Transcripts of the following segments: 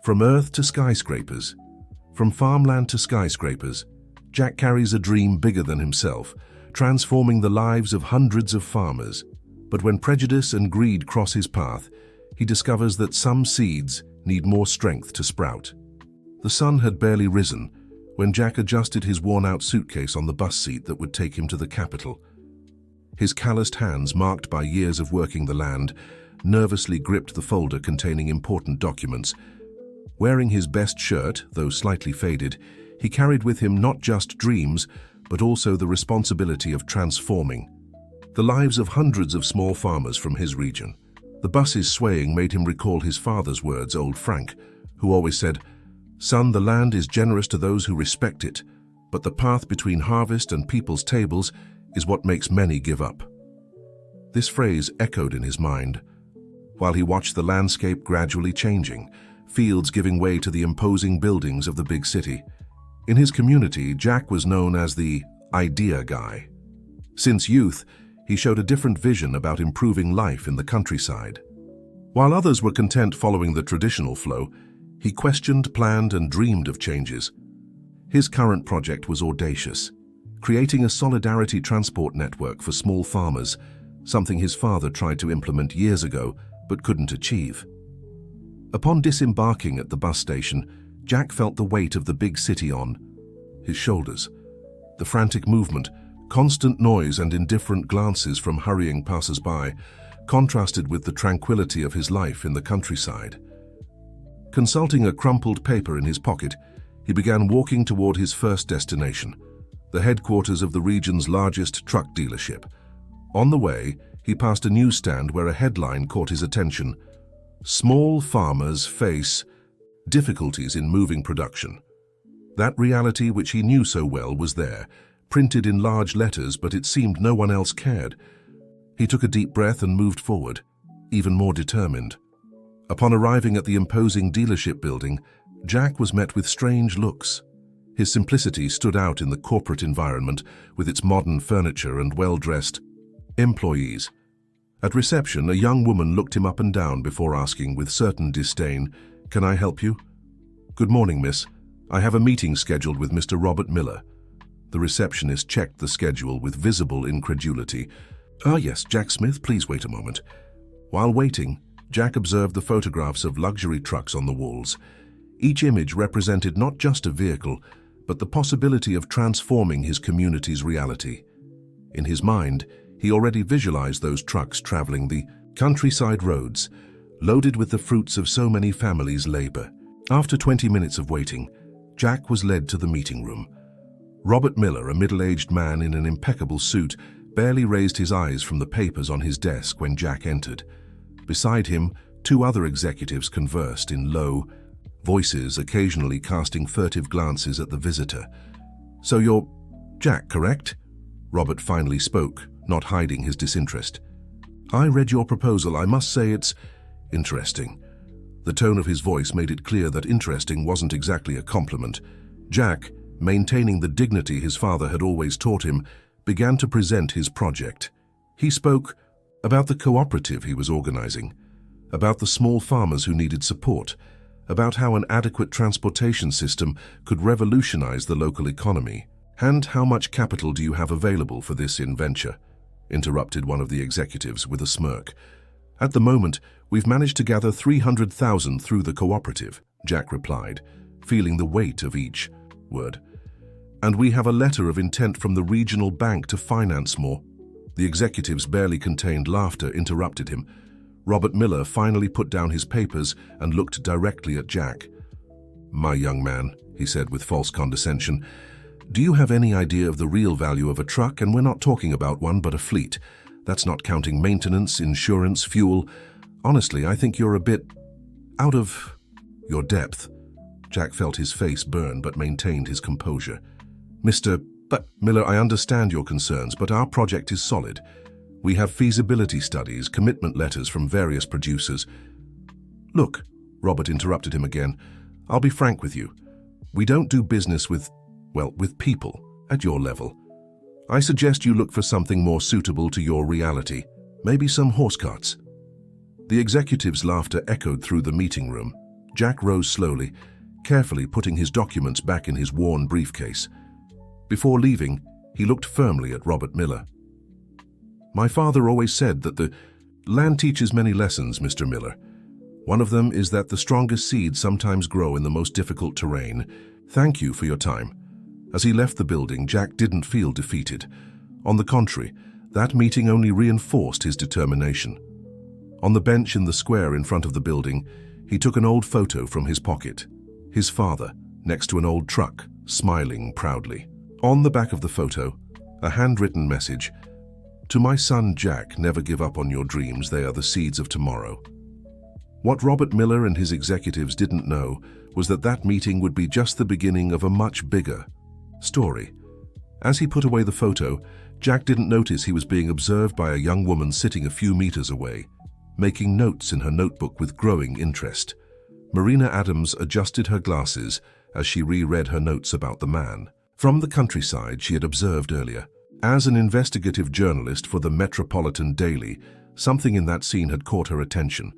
From Earth to skyscrapers. From farmland to skyscrapers, Jack carries a dream bigger than himself, transforming the lives of hundreds of farmers. But when prejudice and greed cross his path, he discovers that some seeds need more strength to sprout. The sun had barely risen when Jack adjusted his worn-out suitcase on the bus seat that would take him to the capital. His calloused hands, marked by years of working the land, nervously gripped the folder containing important documents. Wearing his best shirt, though slightly faded, he carried with him not just dreams, but also the responsibility of transforming the lives of hundreds of small farmers from his region. The bus's swaying made him recall his father's words, old Frank, who always said, "Son, the land is generous to those who respect it, but the path between harvest and people's tables is what makes many give up." This phrase echoed in his mind, while he watched the landscape gradually changing, fields giving way to the imposing buildings of the big city. In his community, Jack was known as the idea guy. Since youth, he showed a different vision about improving life in the countryside. While others were content following the traditional flow, he questioned, planned, and dreamed of changes. His current project was audacious, creating a solidarity transport network for small farmers, something his father tried to implement years ago but couldn't achieve. Upon disembarking at the bus station, Jack felt the weight of the big city on his shoulders. The frantic movement, constant noise, and indifferent glances from hurrying passers-by contrasted with the tranquility of his life in the countryside. Consulting a crumpled paper in his pocket, he began walking toward his first destination, the headquarters of the region's largest truck dealership. On the way, he passed a newsstand where a headline caught his attention: "Small farmers face difficulties in moving production." That reality which he knew so well was there, printed in large letters, but it seemed no one else cared. He took a deep breath and moved forward, even more determined. Upon arriving at the imposing dealership building, Jack was met with strange looks. His simplicity stood out in the corporate environment, with its modern furniture and well-dressed employees. At reception, a young woman looked him up and down before asking with certain disdain, "Can I help you?" "Good morning, miss. I have a meeting scheduled with Mr. Robert Miller." The receptionist checked the schedule with visible incredulity. "Ah, yes, Jack Smith, please wait a moment." While waiting, Jack observed the photographs of luxury trucks on the walls. Each image represented not just a vehicle, but the possibility of transforming his community's reality. In his mind, he already visualized those trucks traveling the countryside roads, loaded with the fruits of so many families' labor. After 20 minutes of waiting, Jack was led to the meeting room. Robert Miller, a middle-aged man in an impeccable suit, barely raised his eyes from the papers on his desk when Jack entered. Beside him, two other executives conversed in low voices, occasionally casting furtive glances at the visitor. "So you're Jack, correct?" Robert finally spoke, not hiding his disinterest. "I read your proposal. I must say it's interesting." The tone of his voice made it clear that interesting wasn't exactly a compliment. Jack, maintaining the dignity his father had always taught him, began to present his project. He spoke about the cooperative he was organizing, about the small farmers who needed support, about how an adequate transportation system could revolutionize the local economy. "And how much capital do you have available for this venture?" interrupted one of the executives with a smirk. "At the moment, we've managed to gather 300,000 through the cooperative," Jack replied, feeling the weight of each word. "And we have a letter of intent from the regional bank to finance more." The executive's barely contained laughter interrupted him. Robert Miller finally put down his papers and looked directly at Jack. "My young man," he said with false condescension, "do you have any idea of the real value of a truck? And we're not talking about one, but a fleet. That's not counting maintenance, insurance, fuel. Honestly, I think you're a bit out of your depth." Jack felt his face burn but maintained his composure. "Mr. Miller, I understand your concerns, but our project is solid. We have feasibility studies, commitment letters from various producers." "Look," Robert interrupted him again, "I'll be frank with you. We don't do business with people at your level. I suggest you look for something more suitable to your reality, maybe some horse carts." The executive's laughter echoed through the meeting room. Jack rose slowly, carefully putting his documents back in his worn briefcase. Before leaving, he looked firmly at Robert Miller. "My father always said that the land teaches many lessons, Mr. Miller. One of them is that the strongest seeds sometimes grow in the most difficult terrain. Thank you for your time." As he left the building, Jack didn't feel defeated. On the contrary, that meeting only reinforced his determination. On the bench in the square in front of the building, he took an old photo from his pocket. His father, next to an old truck, smiling proudly. On the back of the photo, a handwritten message: "To my son Jack, never give up on your dreams, they are the seeds of tomorrow." What Robert Miller and his executives didn't know was that that meeting would be just the beginning of a much bigger story. As he put away the photo, Jack didn't notice he was being observed by a young woman sitting a few meters away, making notes in her notebook with growing interest. Marina Adams adjusted her glasses as she reread her notes about the man. From the countryside she had observed earlier. As an investigative journalist for the Metropolitan Daily, something in that scene had caught her attention.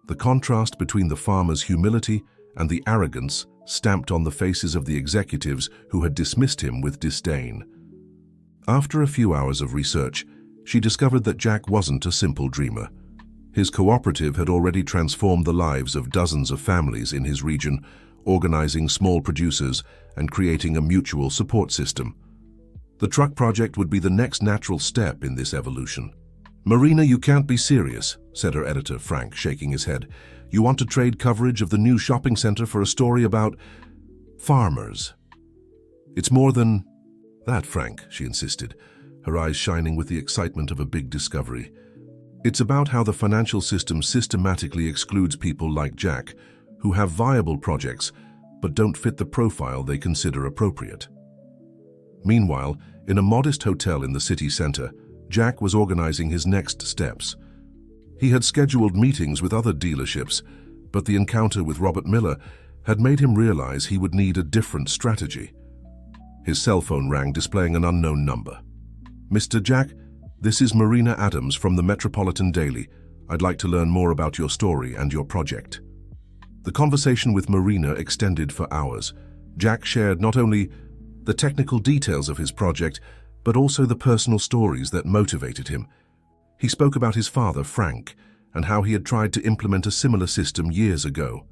The contrast between the farmer's humility and the arrogance stamped on the faces of the executives who had dismissed him with disdain. After a few hours of research, she discovered that Jack wasn't a simple dreamer. His cooperative had already transformed the lives of dozens of families in his region, organizing small producers and creating a mutual support system. The truck project would be the next natural step in this evolution. "Marina, you can't be serious," said her editor, Frank, shaking his head. "You want to trade coverage of the new shopping center for a story about farmers." "It's more than that, Frank," she insisted, her eyes shining with the excitement of a big discovery. "It's about how the financial system systematically excludes people like Jack, who have viable projects but don't fit the profile they consider appropriate." Meanwhile, in a modest hotel in the city center, Jack was organizing his next steps. He had scheduled meetings with other dealerships, but the encounter with Robert Miller had made him realize he would need a different strategy. His cell phone rang, displaying an unknown number. "Mr. Jack, this is Marina Adams from the Metropolitan Daily. I'd like to learn more about your story and your project." The conversation with Marina extended for hours. Jack shared not only the technical details of his project, but also the personal stories that motivated him. He spoke about his father, Frank, and how he had tried to implement a similar system years ago.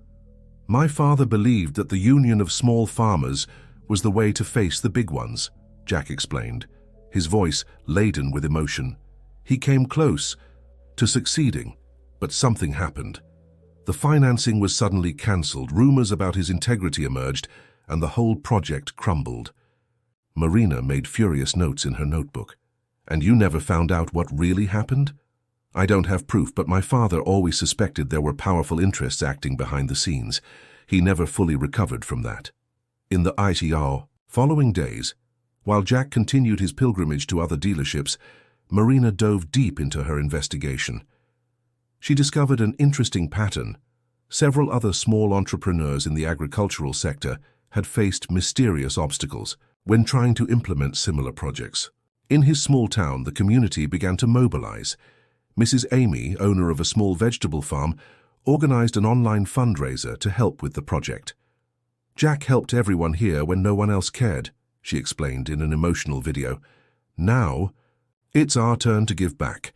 "My father believed that the union of small farmers was the way to face the big ones," Jack explained, his voice laden with emotion. "He came close to succeeding, but something happened. The financing was suddenly cancelled, rumors about his integrity emerged, and the whole project crumbled." Marina made furious notes in her notebook. "And you never found out what really happened?" "I don't have proof, but my father always suspected there were powerful interests acting behind the scenes. He never fully recovered from that." In the following days, while Jack continued his pilgrimage to other dealerships, Marina dove deep into her investigation. She discovered an interesting pattern. Several other small entrepreneurs in the agricultural sector had faced mysterious obstacles when trying to implement similar projects. In his small town, the community began to mobilize. Mrs. Amy, owner of a small vegetable farm, organized an online fundraiser to help with the project. "Jack helped everyone here when no one else cared," she explained in an emotional video. "Now, it's our turn to give back."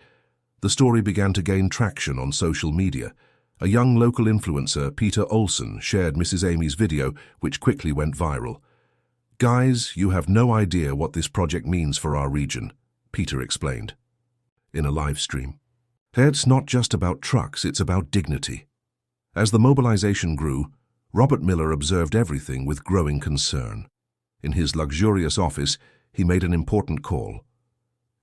The story began to gain traction on social media. A young local influencer, Peter Olson, shared Mrs. Amy's video, which quickly went viral. "Guys, you have no idea what this project means for our region," Peter explained in a live stream. "It's not just about trucks, it's about dignity." As the mobilization grew, Robert Miller observed everything with growing concern. In his luxurious office, he made an important call.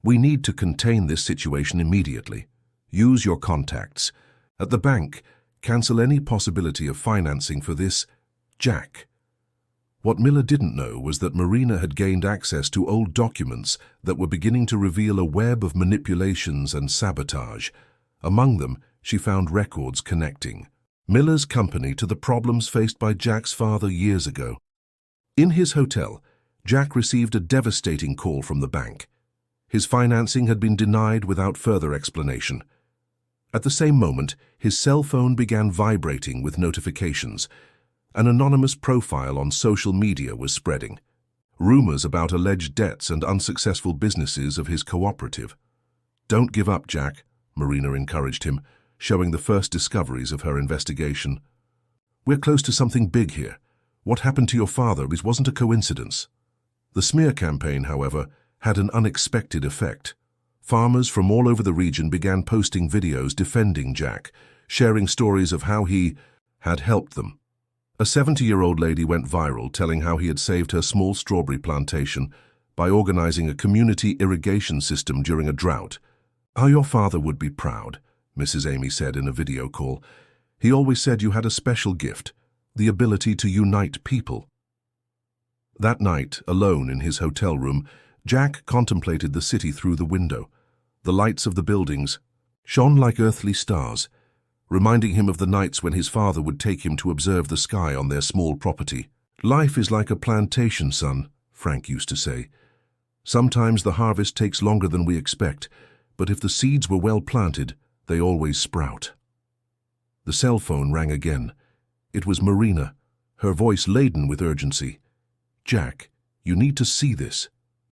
"We need to contain this situation immediately. Use your contacts. At the bank, cancel any possibility of financing for this Jack." What Miller didn't know was that Marina had gained access to old documents that were beginning to reveal a web of manipulations and sabotage. Among them, she found records connecting Miller's company to the problems faced by Jack's father years ago. In his hotel, Jack received a devastating call from the bank. His financing had been denied without further explanation. At the same moment, his cell phone began vibrating with notifications. An anonymous profile on social media was spreading. Rumors about alleged debts and unsuccessful businesses of his cooperative. "Don't give up, Jack," Marina encouraged him, showing the first discoveries of her investigation. "We're close to something big here. What happened to your father wasn't a coincidence." The smear campaign, however, had an unexpected effect. Farmers from all over the region began posting videos defending Jack, sharing stories of how he had helped them. A 70-year-old lady went viral telling how he had saved her small strawberry plantation by organizing a community irrigation system during a drought. "How your father would be proud," Mrs. Amy said in a video call. "He always said you had a special gift, the ability to unite people." That night, alone in his hotel room, Jack contemplated the city through the window. The lights of the buildings shone like earthly stars, reminding him of the nights when his father would take him to observe the sky on their small property. "Life is like a plantation, son," Frank used to say. "Sometimes the harvest takes longer than we expect, but if the seeds were well planted, they always sprout." The cell phone rang again. It was Marina, her voice laden with urgency. "Jack, you need to see this.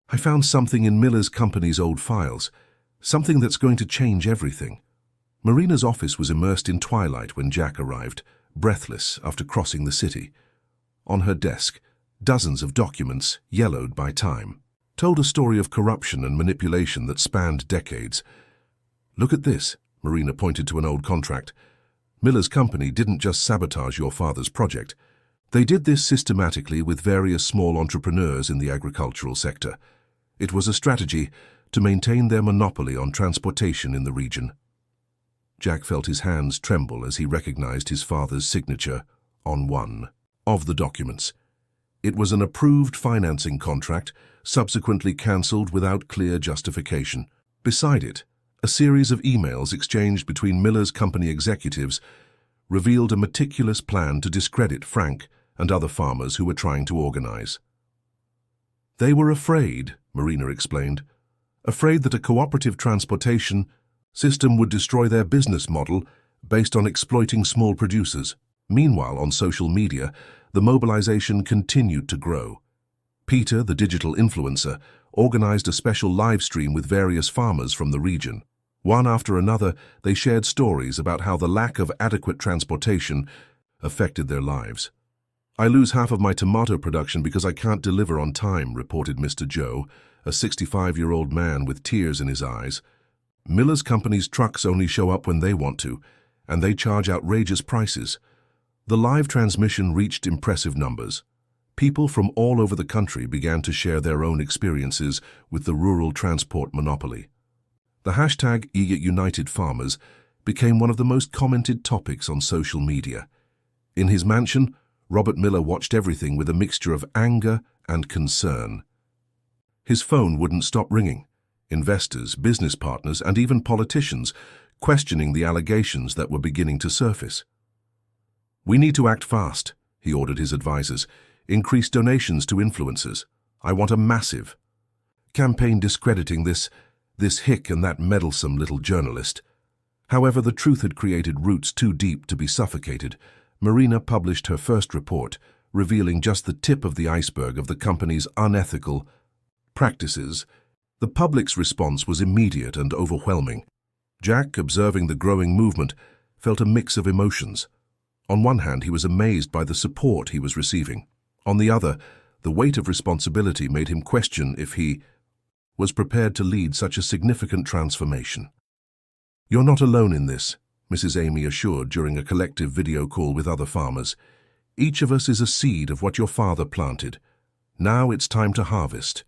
I found something in Miller's company's old files, something that's going to change everything." Marina's office was immersed in twilight when Jack arrived, breathless after crossing the city. On her desk, dozens of documents, yellowed by time, told a story of corruption and manipulation that spanned decades. "Look at this," Marina pointed to an old contract. "Miller's company didn't just sabotage your father's project. They did this systematically with various small entrepreneurs in the agricultural sector. It was a strategy to maintain their monopoly on transportation in the region." Jack felt his hands tremble as he recognized his father's signature on one of the documents. It was an approved financing contract, subsequently cancelled without clear justification. Beside it, a series of emails exchanged between Miller's company executives revealed a meticulous plan to discredit Frank and other farmers who were trying to organize. "They were afraid," Marina explained, "afraid that a cooperative transportation system would destroy their business model based on exploiting small producers." Meanwhile, on social media, the mobilization continued to grow. Peter, the digital influencer, organized a special live stream with various farmers from the region. One after another, they shared stories about how the lack of adequate transportation affected their lives. "I lose half of my tomato production because I can't deliver on time," reported Mr. Joe, a 65-year-old man with tears in his eyes. "Miller's company's trucks only show up when they want to, and they charge outrageous prices." The live transmission reached impressive numbers. People from all over the country began to share their own experiences with the rural transport monopoly. The hashtag #UnitedFarmers became one of the most commented topics on social media. In his mansion, Robert Miller watched everything with a mixture of anger and concern. His phone wouldn't stop ringing. Investors, business partners, and even politicians questioning the allegations that were beginning to surface. "We need to act fast," he ordered his advisors. "Increase donations to influencers. I want a massive campaign discrediting this hick and that meddlesome little journalist." However, the truth had created roots too deep to be suffocated. Marina published her first report, revealing just the tip of the iceberg of the company's unethical practices. The public's response was immediate and overwhelming. Jack, observing the growing movement, felt a mix of emotions. On one hand, he was amazed by the support he was receiving. On the other, the weight of responsibility made him question if he was prepared to lead such a significant transformation. "You're not alone in this," Mrs. Amy assured during a collective video call with other farmers. "Each of us is a seed of what your father planted. Now it's time to harvest."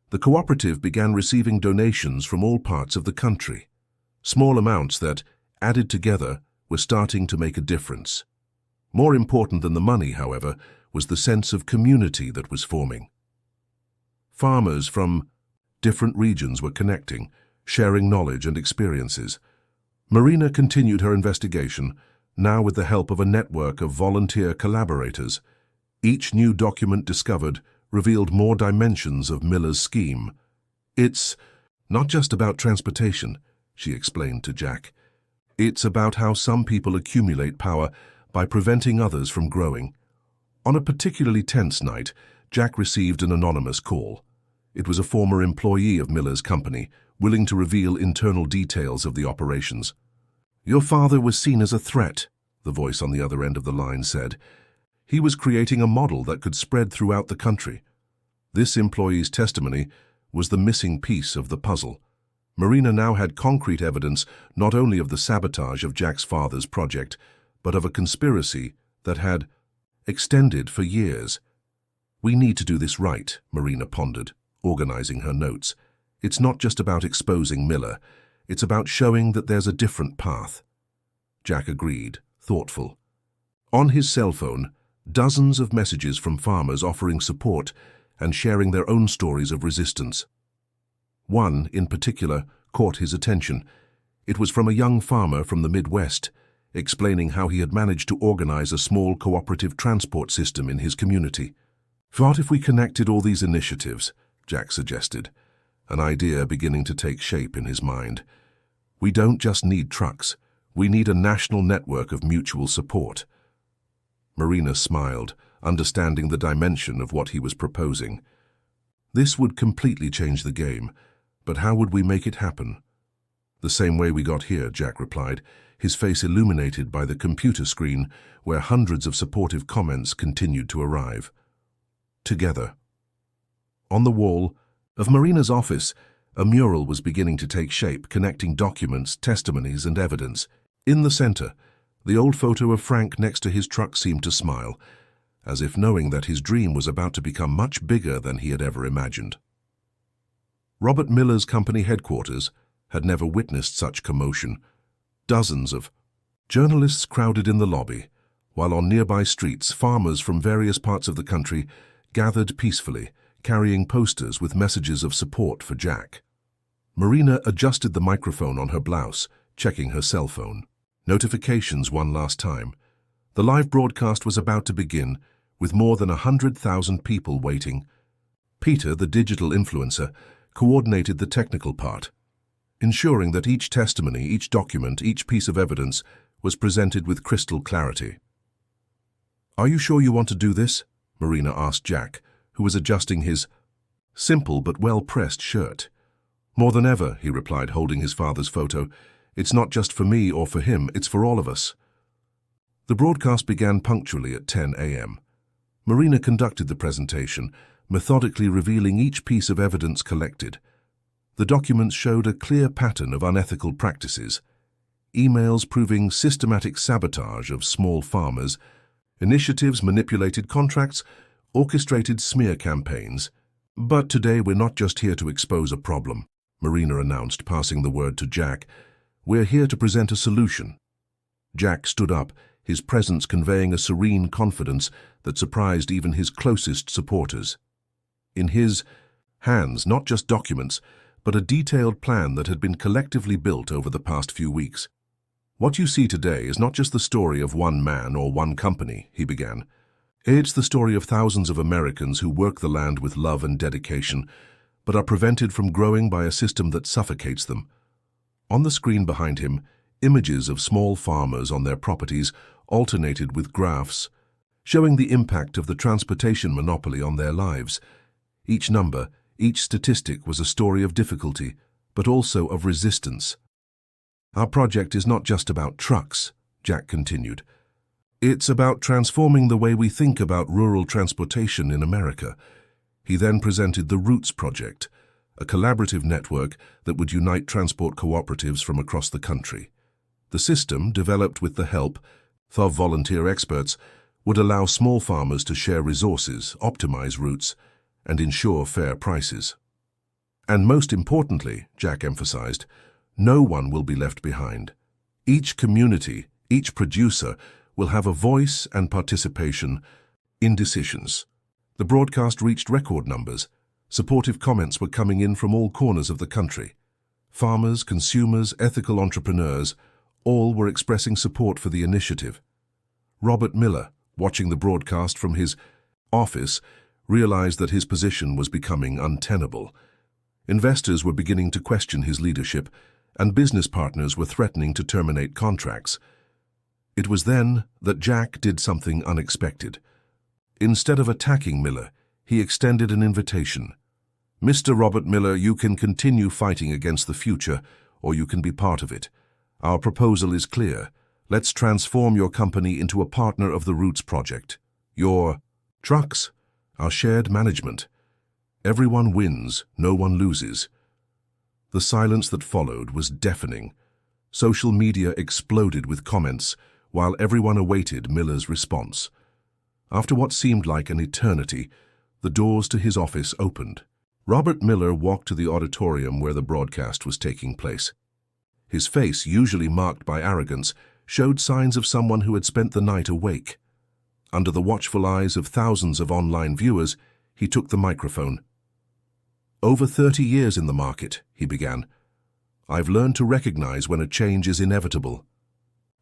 The cooperative began receiving donations from all parts of the country. Small amounts that, added together, were starting to make a difference. More important than the money, however, was the sense of community that was forming. Farmers from different regions were connecting, sharing knowledge and experiences. Marina continued her investigation, now with the help of a network of volunteer collaborators. Each new document discovered revealed more dimensions of Miller's scheme. "It's not just about transportation," she explained to Jack. It's about how some people accumulate power by preventing others from growing. On a particularly tense night, Jack received an anonymous call. It was a former employee of Miller's company, willing to reveal internal details of the operations. "Your father was seen as a threat," the voice on the other end of the line said. "He was creating a model that could spread throughout the country." This employee's testimony was the missing piece of the puzzle. Marina now had concrete evidence not only of the sabotage of Jack's father's project, but of a conspiracy that had extended for years. "We need to do this right," Marina pondered, organizing her notes. "It's not just about exposing Miller. It's about showing that there's a different path." Jack agreed, thoughtful. On his cell phone, dozens of messages from farmers offering support and sharing their own stories of resistance. One, in particular, caught his attention. It was from a young farmer from the Midwest, explaining how he had managed to organize a small cooperative transport system in his community. "What if we connected all these initiatives?" Jack suggested, an idea beginning to take shape in his mind. "We don't just need trucks. We need a national network of mutual support." Marina smiled, understanding the dimension of what he was proposing. "This would completely change the game, but how would we make it happen?" "The same way we got here," Jack replied, his face illuminated by the computer screen where hundreds of supportive comments continued to arrive. "Together." On the wall of Marina's office, a mural was beginning to take shape, connecting documents, testimonies, and evidence. In the center, the old photo of Frank next to his truck seemed to smile, as if knowing that his dream was about to become much bigger than he had ever imagined. Robert Miller's company headquarters had never witnessed such commotion. Dozens of journalists crowded in the lobby, while on nearby streets, farmers from various parts of the country gathered peacefully, carrying posters with messages of support for Jack. Marina adjusted the microphone on her blouse, checking her cell phone. Notifications one last time. The live broadcast was about to begin, with more than 100,000 people waiting. Peter, the digital influencer, coordinated the technical part, ensuring that each testimony, each document, each piece of evidence was presented with crystal clarity. "Are you sure you want to do this?" Marina asked Jack, who was adjusting his simple but well-pressed shirt. "More than ever," he replied, holding his father's photo. "It's not just for me or for him, it's for all of us." The broadcast began punctually at 10 a.m. Marina conducted the presentation, methodically revealing each piece of evidence collected. The documents showed a clear pattern of unethical practices. Emails proving systematic sabotage of small farmers, initiatives manipulated contracts, orchestrated smear campaigns. "But today we're not just here to expose a problem," Marina announced, passing the word to Jack. "We're here to present a solution." Jack stood up, his presence conveying a serene confidence that surprised even his closest supporters. In his hands, not just documents, but a detailed plan that had been collectively built over the past few weeks. "What you see today is not just the story of one man or one company," he began. "It's the story of thousands of Americans who work the land with love and dedication, but are prevented from growing by a system that suffocates them." On the screen behind him, images of small farmers on their properties alternated with graphs, showing the impact of the transportation monopoly on their lives. Each number, each statistic was a story of difficulty, but also of resistance. "Our project is not just about trucks," Jack continued. "It's about transforming the way we think about rural transportation in America." He then presented the Roots Project, a collaborative network that would unite transport cooperatives from across the country. The system, developed with the help of volunteer experts, would allow small farmers to share resources, optimize routes, and ensure fair prices. "And most importantly," Jack emphasized, "no one will be left behind. Each community, each producer, will have a voice and participation in decisions." The broadcast reached record numbers. Supportive comments were coming in from all corners of the country. Farmers, consumers, ethical entrepreneurs, all were expressing support for the initiative. Robert Miller, watching the broadcast from his office, realized that his position was becoming untenable. Investors were beginning to question his leadership, and business partners were threatening to terminate contracts. It was then that Jack did something unexpected. Instead of attacking Miller, he extended an invitation. "Mr. Robert Miller, you can continue fighting against the future, or you can be part of it. Our proposal is clear. Let's transform your company into a partner of the Roots Project. Your trucks, our shared management. Everyone wins, no one loses." The silence that followed was deafening. Social media exploded with comments, while everyone awaited Miller's response. After what seemed like an eternity, the doors to his office opened. Robert Miller walked to the auditorium where the broadcast was taking place. His face, usually marked by arrogance, showed signs of someone who had spent the night awake. Under the watchful eyes of thousands of online viewers, he took the microphone. "Over 30 years in the market," he began. "I've learned to recognize when a change is inevitable.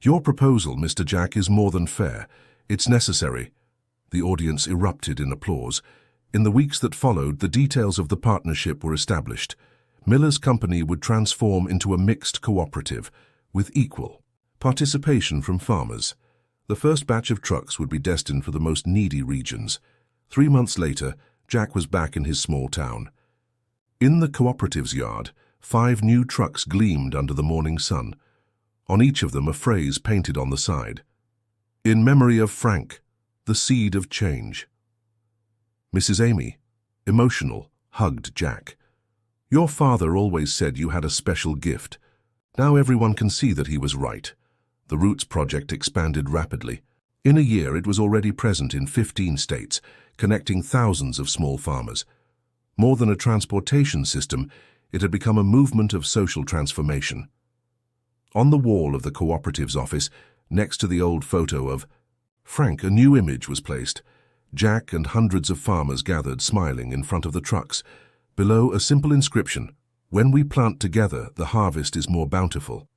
Your proposal, Mr. Jack, is more than fair. It's necessary." The audience erupted in applause. In the weeks that followed, the details of the partnership were established. Miller's company would transform into a mixed cooperative, with equal participation from farmers. The first batch of trucks would be destined for the most needy regions. 3 months later, Jack was back in his small town. In the cooperative's yard, 5 new trucks gleamed under the morning sun. On each of them a phrase painted on the side. "In memory of Frank, the seed of change." Mrs. Amy, emotional, hugged Jack. "Your father always said you had a special gift. Now everyone can see that he was right." The Roots Project expanded rapidly. In a year, it was already present in 15 states, connecting thousands of small farmers. More than a transportation system, it had become a movement of social transformation. On the wall of the cooperative's office, next to the old photo of Frank, a new image was placed. Jack and hundreds of farmers gathered, smiling, in front of the trucks. Below, a simple inscription: "When we plant together, the harvest is more bountiful."